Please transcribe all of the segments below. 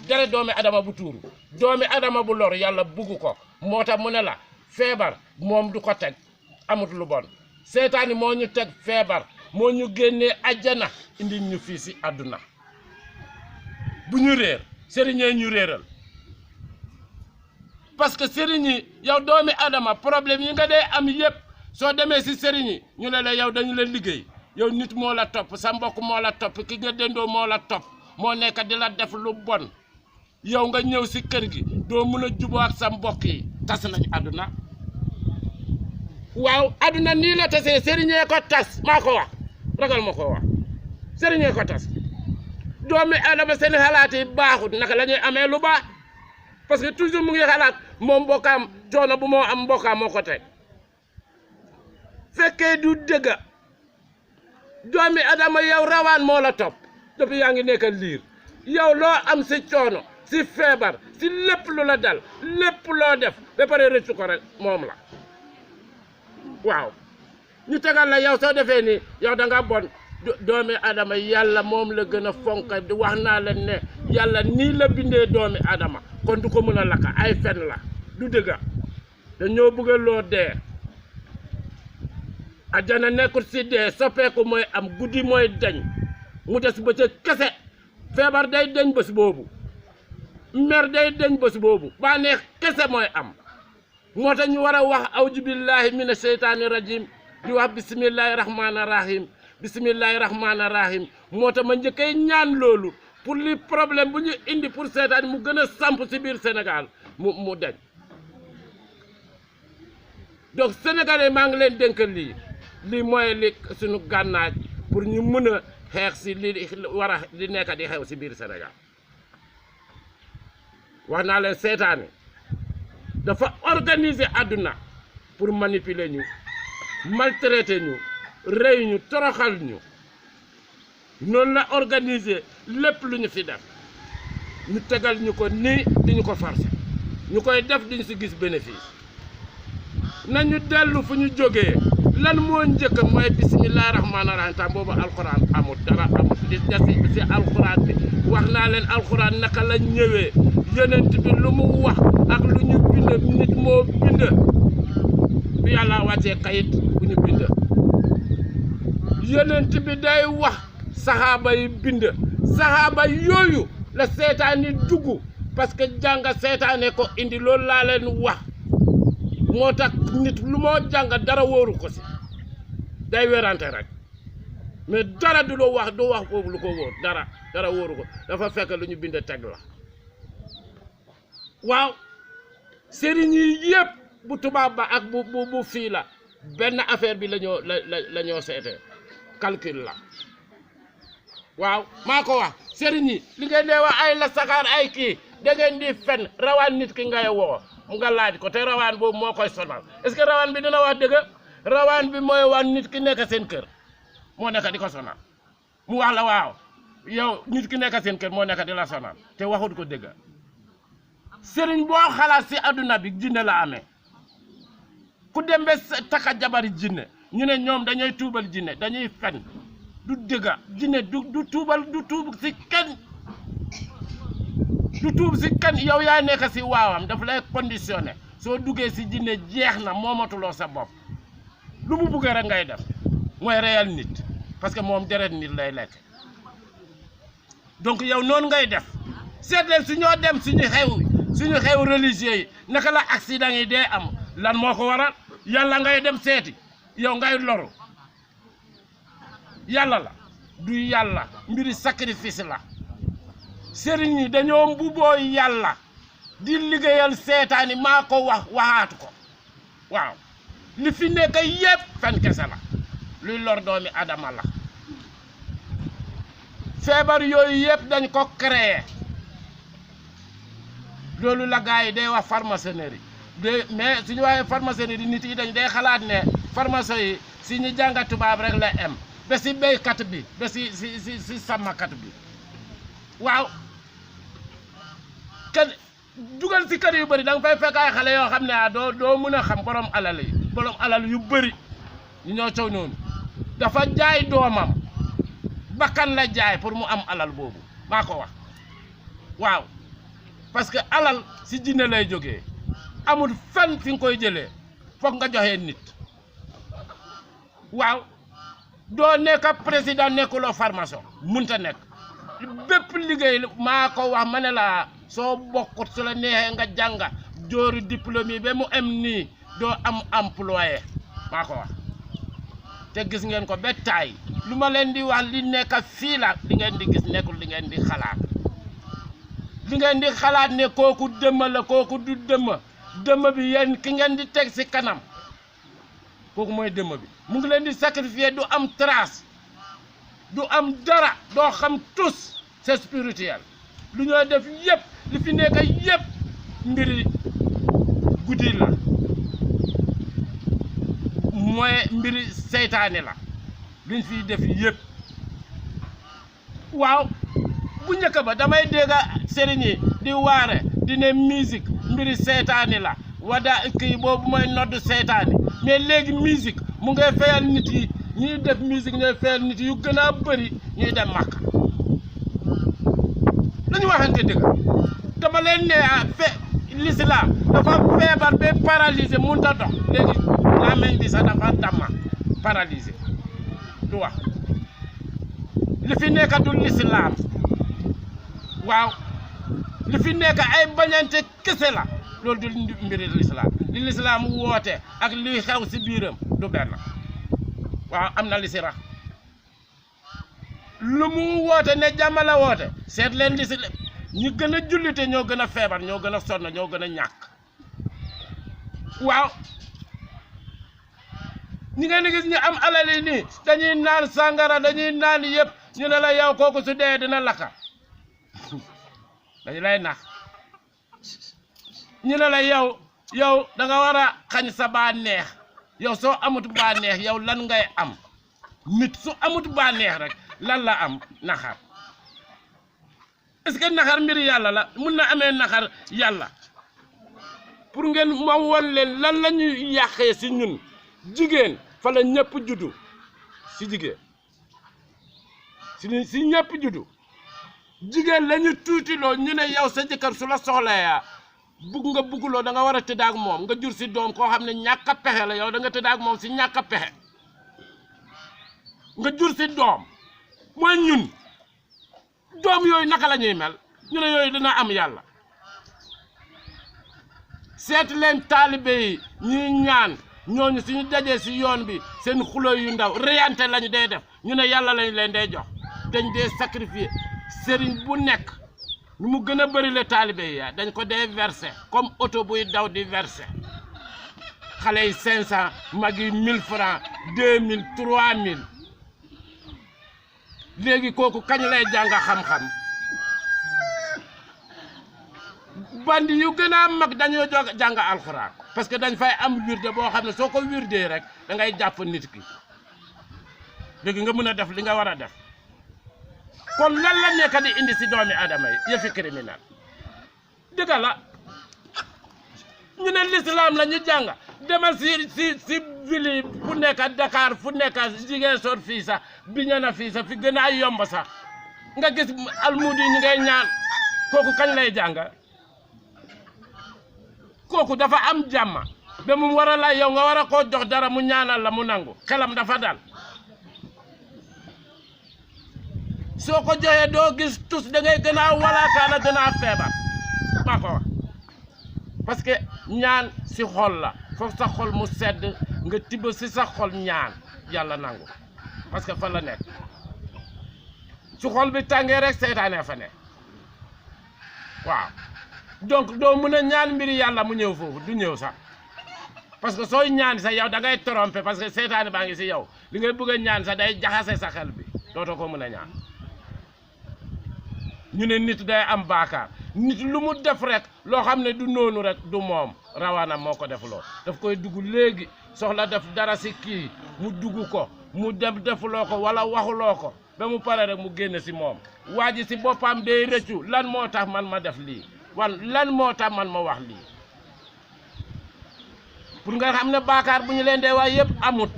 dara doomi adama bu tuuru doomi adama bu lor yàlla bugg ko moo tax mu ne la feebar moom du ko teg amut lu bon seetaani moo ñu teg feebar moo ñu génnee àjjana indi ñu fii si àdduna bu ñu réer sëriñee ñu réeral parce que sëriñ yi yow doomi adama problème yi nga dee am yëpp soo demee si sëriñ yi ñu ne la yow dañu la liggéey yow nit moo la topp sa mbokk moo la topp ki nga dendoo moo la topp moo nekk di la def lu bon yow nga ñëw si kër gi doo mën a juboo ak sa mbokk yi tas nañu àdduna waaw àdduna nii la tasee sëriñee ko tas maa ko wax ragal ma ko wax sëriñee ko tas doomi adama seen xalaat yi baaxut naka la ñuy amee lu baax parce que toujours mu ngi xalaat moom mbokkaam coono bu moo am mbokkaam moo ko teg fekkee du dëgg doomi adama yow rawaan moo la topp depuis yaa ngi nekk liir yow loo am si coono si feebar si lépp lu la dal lépp loo def ba pare rëccu ko rek moom la waaw ñu tegal la yow soo defee nii yow da nga bon doomi adama yàlla moom la gën a fonk wax naa leen ne yàlla nii la bindee doomi adama kon du ko mën a lakka ay fen la du dëgga dañoo bëgg loo dee ajana nekkul si dee soppeeku mooy am guddi mooy dañ mu des bëccëg kese feebar day dañ bés boobu mer day dañ bés boobu bànneex kese mooy am moo tax ñu war a wax awju billahi mina seytaani rajim di wax bisimillahi rahmaani rahim bisimillahi rahmaani rahim moo tax ma njëkkee ñaan loolu pour li problème bu ñu indi pour seetaan mu gën a samp si biir Sénégal mu dañ donc sénégalais maa ngi leen dénk lii mooy li suñu gànnaaj pour ñu mën a xeex si li war a li nekk di xew si biir Sénégal wax naa leen seetaane dafa organiser àdduna pour manipuler ñu maltraiter ñu rey ñu toroxal ñu noonu la organiser lépp lu ñu fi def ñu tegal ñu ko nii di ñu ko forcer ñu koy def diñu si gis bénéfice nañu dellu fu ñu jógee lan moo njëkk mooy bisimilah rahmaani rahiim tam boobu alxuraan amul dara amul di des si alxuraan bi wax naa leen alxuraan naka la ñëwee yonent bi lu mu wax ak lu ñu bind nit moo bind bi yàlla wàccee kayit bu ñu bind yonent bi day wax saxaaba yi bind saxaaba yooyu la seetaani dugg parce que jàng seetaane ko indi loolu laa leen wax moo tax nit lu moo jàng dara wóoru ko si day werante rek mais dara du loo wax du wax foofu lu ko wóor dara wóoru ko dafa fekk lu ñu bind teg la waaw sëriñ yi yëpp bu tubaab ba ak bu fii la benn affaire bi la ñoo seetee calcul la waaw maa ko wax sëriñ yi li ngeen dee wax ay la sakaar ay kii da ngeen di fen rawaan nit ki ngay woo mu nga laaj ko te rawaan boobu moo koy sonal est-ce que rawaan bi dina wax dëgg rawaan bi mooy wax nit ki nekk seen kër moo nekk di ko sonal mu wax la waaw yow nit ki nekk seen kër moo nekk di la sonal te waxut ko dëgg sëriñ boo xalaat si adduna bi jinne la amee ku dem ba takka jabari jinne ñu ne ñoom dañuy tuubal jinne dañuy fen du dëgg jinne du tuubal du tuub si kenn du tuub si kenn yow yaa nekk si waawam daf lay conditionné soo duggee si jinne jeex na moomatuloo sa bopp lu mu buggee rek ngay def mooy reyal nit parce que moom deret nit lay lekk donc yow noonu ngay def seet leen su ñoo dem suñu xew religieux yi naka la accident yi dee am lan moo ko waral yàlla ngay dem seeti yow ngay loru yàlla la du yàlla mbiri sacrifice la sëriñ yi dañoo mbuboo yàlla di liggéeyal seetaani maa ko waxaatu ko waaw li fi nekk yëpp fen kese la luy lor doomi adama la feebar yooyu yëpp dañ ko créé loolu la gars yi day wax pharmaceunerie mais suñu waxee pharmaceunerie nit yi dañ day xalaat ne pharmacie yi si ñu jànga tubaab rek la am ba si béykat bi ba si sàmmkat bi waaw kenn dugal si kër yu bëri da nga fay fekk ay xale yoo xam ne doo mën a xam borom alal yu bëri ñu ñoo coow noonu dafa jaay doomam bakkan la jaay pour mu am alal boobu maa ko wax waaw parce que alal si jinne lay jógee amul fenn fi nga koy jëlee foog nga joxe nit waaw doo nekk président nekkuloo formation munta nekk bépp liggéey maa ko wax ma ne la soo bokkut su la neexee nga jànga jooru diplôme yi ba mu am nii doo am employé maa ko wax te gis ngeen ko ba taay lu ma leen di wax li nekk fii la li ngeen di gis nekkul li ngeen di xalaat li ngeen di xalaat ne kooku dëmm la kooku du dëmm bi yéen ki ngeen di teg si kanam kooku mooy dëmm bi mu ngi leen di sacrifier du am trace du am dara doo xam tous c'est spirituel lu ñoo def yëpp li fi nekk yëpp mbiri guddi la mooy mbiri seytaane la luñ fiy def yëpp waaw bu njëkk ba damay dégg sëriñ yi di waare di ne musique mbiri seytaane la wada kii boobu mooy noddu seytaane mais léegi musique mu ngay fayal nit yi ñuy def musique ñooy fayal nit yu gën a bëri ñuy dem Makka dañu waxante dëgg dama leen ne l'islam dafa feebar ba paralysé mënut a dox léegi làmmiñ bi sax dafa damma paralysé du wax li fi nekk du l'islam waaw li fi nekk ay bañante kese la loolu du mbiri l'islam li l'islam woote ak li xew si biiram du benn waaw am na li si rax lu mu woote ne jàmm la woote seet leen li si ñu gën a jullite ñoo gën a feebar ñoo gën a sonn ñoo gën a ñàkk waaw ñi ngeen di gis ñu am alal yi nii dañuy naan sàngara dañuy naan yëpp ñu ne la yow kooku su dee dina lakka dañu lay nax ñu ne la yow da nga war a xañ sa bànneex yow soo amut bànneex yow lan ngay am nit su amut bànneex rek lan la am naxar est-ce que naxar mbiri yàlla la mun na amee naxar yàlla pour ngeen ma won leen lan la ñuy yàqee si ñun jigéen fa la ñëpp juddu si jigéen si ñëpp juddu jigéen la ñu tuutiloo ñu ne yow sa jëkkër su la soxlaya bugguloo da nga war a tëdd ak moom nga jur si doom koo xam ne ñàkk a pexe la yow da nga tëdd ak moom si ñàkk a pexe nga jur si doom mooy ñun doom yooyu naka la ñuy mel ñu ne yooyu dina am yàlla seet leen taalibe yi ñuy ñaan ñooñu suñu dajee si yoon bi seen xulo yu ndaw reyante lañu dee def ñu ne yàlla lañ leen dee jox dañ dee sacrifier sëriñ bu nekk ñu mu gën a bëri le taalibe yi dañ ko dee versé comme oto buy daw di versé xale yi 500 mag yi 1000 francs 2000 3000 léegi kooku kañ lay jàng xam-xam bandi yu gën a mag dañoo jàng alxuraan parce que dañ fay am wirde boo xam ne soo ko wirdee rek da ngay jàpp nit ki léegi nga mën a def li nga war a def kon lan la nekk di indi si doomi adama yi yëfi criminel dëgg la ñu ne l'islam la ñu jàng demal si ville yi fu nekk Dakar fu nekk Ziguinchor fii sax Bignona fii sax fi gën a yomb sax nga gis almudi ñi ngay ñaan kooku kañ lay jàng kooku dafa am jàmm ba mu war a la yow nga war a koo jox dara mu ñaanal la mu nangu xelam dafa dal soo ko joxee doo gis tus da ngay gën a walaakaana gën a feebar maa ko wax parce que ñaan si xol la foog sa xol mu sedd nga tibb si sa xol ñaan yàlla nangu parce que fan la nekk su xol bi tàngee rek seytaane fa ne waaw donc doo mën a ñaan mbiri yàlla mu ñëw foofu du ñëw sax parce que sooy ñaan sax yow da ngay tromper parce que seytaane baa ngi si yow li ngay bëgg a ñaan sax day jaxase sa xel bi dootoo ko mën a ñaan ñu ne nit day am baakaar nit lu mu def rek loo xam ne du noonu rek du moom rawaana moo ko def loo daf koy dugg léegi soxla def dara si kii mu dugg ko mu dem defuloo ko wala waxuloo ko ba mu pare rek mu génn si moom waa ji si boppam day rëccu lan moo tax man ma def lii lan moo tax man ma wax lii pour nga xam ne baakaar bu ñu leen dee wax yëpp amut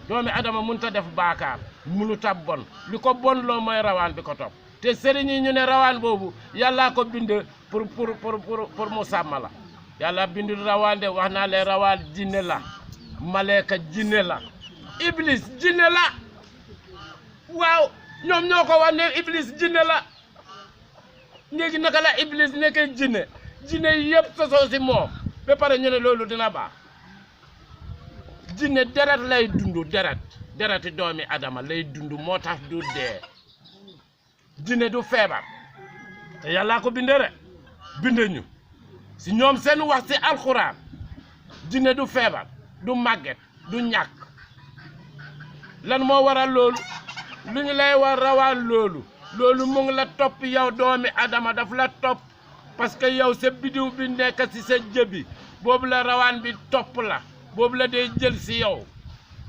doomi adama mënut a def baakaar mënut a bon li ko bon loo mooy rawaan bi ko topp te sëriñ yi ñu ne rawaan boobu yàllaa ko bind pour mu sàmm la yàlla bindul rawaan de wax naa leen rawaan jinne la maleeka jinne la iblis jinne la waaw ñoom ñoo ko wax ne iblis jinne la léegi naka la iblis nekkee jinne jinne yëpp sosoo si moom ba pare ñu ne loolu dina baax jinne deret lay dund dereti doomi adama lay dund moo tax du dee jinne du feebar te yàllaa ko binde rek binde ñu si ñoom seen wax si alxuraan jinne du feebar du màgget du ñàkk lan moo waral loolu lu ñu lay war rawaan loolu mu ngi la topp yow doomi adama daf la topp parce que yow sa bidiw bi nekk si sa jëbi boobu la rawaan bi topp la boobu la day jël si yow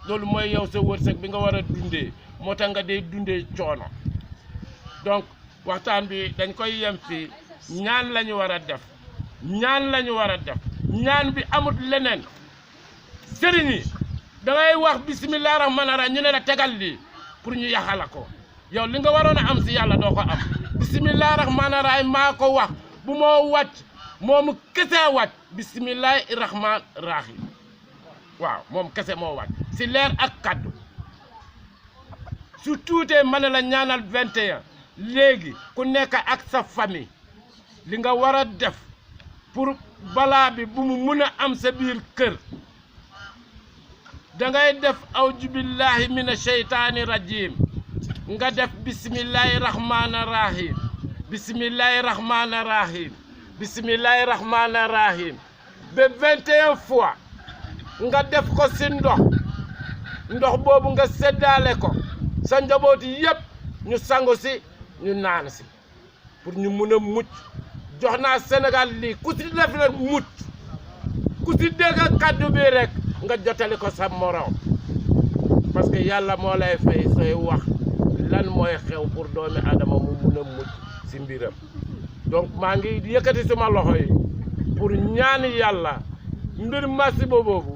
loolu mooy yow sa wërsëg bi nga war a dundee moo tax nga day dundee coono donc waxtaan bi dañ koy yem fii ñaan la ñu war a def ñaan bi amut leneen sëriñ yi dangay wax bisimilah rahmaani rahiim ñu ne la tegal lii pour ñu yaxala ko yow li nga waroon a am si yàlla doo ko am bisimilah rahmaani rahiim maa ko wax bu moo wàcc moomu kese wàcc bisimilahi rahmaani rahiim waaw moom kese moo wàcc si leer ak kaddu su tuutee ma ne la ñaanal 21 léegi ku nekk ak sa famille li nga war a def pour balaa bi bu mu mun a am sa biir kër dangay def awju billahi mina sheytaani rajim nga def bisimilahi rahmaani rahiim bisimilahi rahmaani rahiim bisimilahi rahmaani rahiim ba 21 fois nga def ko si ndox boobu nga seddaale ko sa njaboot yëpp ñu sangu si ñu naan si pour ñu mun a mucc jox naa Sénégal lii ku si def rek mucc ku si dégg kaddu bi rek nga jotali ko sa morom parce que yàlla moo lay fay sooy wax lan mooy xew pour doomi adama mu mun a mucc si mbiram donc maa ngi yëkkati suma loxo yi pour ñaan yàlla mbir masiba boobu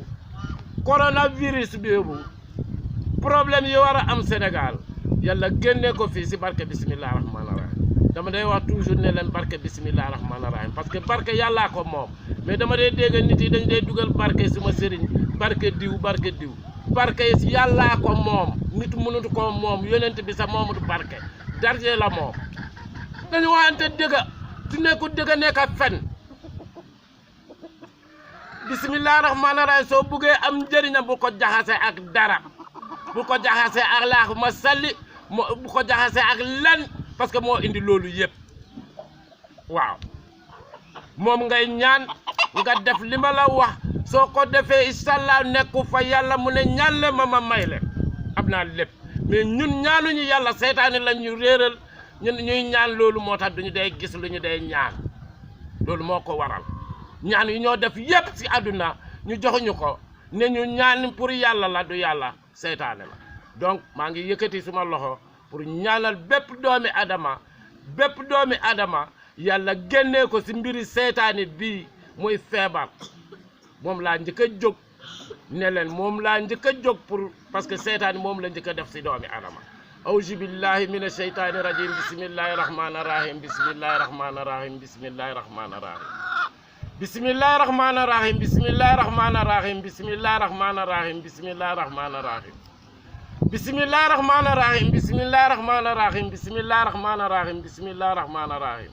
coronavirus boobu problème yi war a am Sénégal yàlla génne ko fii si barke bisimilah rahmaani rahiim dama day wax toujours ne leen barke bisimilah rahmaani rahiim parce que barke yàllaa ko moom mais dama day dégg nit yi dañ day dugal barke suma sëriñ barke diw barke yàllaa ko moom nit mënut ko moom yonent bi sax moomut barke darje la moom dañu waxante dëgg su nekkul dëgg nekk fen bisimilah rahmaani rahiim soo buggee am njëriñam bu ko jaxase ak dara bu ko jaxase ak laax ma salli bu ko jaxase ak lan parce que moo indi loolu yëpp waaw moom ngay ñaan nga def li ma la wax soo ko defee inshallah nekku fa yàlla mu ne ñaan le ma may le am naa lépp mais ñun ñaanuñu yàlla seytaane la ñu réeral ñun ñuy ñaan loolu moo tax duñu day gis lu ñu day ñaan loolu moo ko waral ñaan yi ñoo def yëpp si àdduna ñu joxuñu ko ne ñu ñaan pour yàlla la du yàlla seytaane la donc maa ngi yëkkati suma loxo pour ñaanal bépp doomi adama yàlla génnee ko si mbiri seytaane bii muy feebar moom laa njëkk a jóg ne leen moom laa njëkk a jóg pour parce que seytaane moom la njëkk a def si doomi adama awju billahi mina sheytaani rajim bismillahi rahmaani rahim bismillahi rahmaani rahim bismillahi rahmaani rahim bismillahi rahmaani rahim bismillahi rahmaani rahim bismillahi rahmaani rahim bismillahi rahmaani rahim bismillahi rahmaani rahim bismillahi rahmaani rahim bismillahi rahmaani rahim bismillahi rahmaani rahim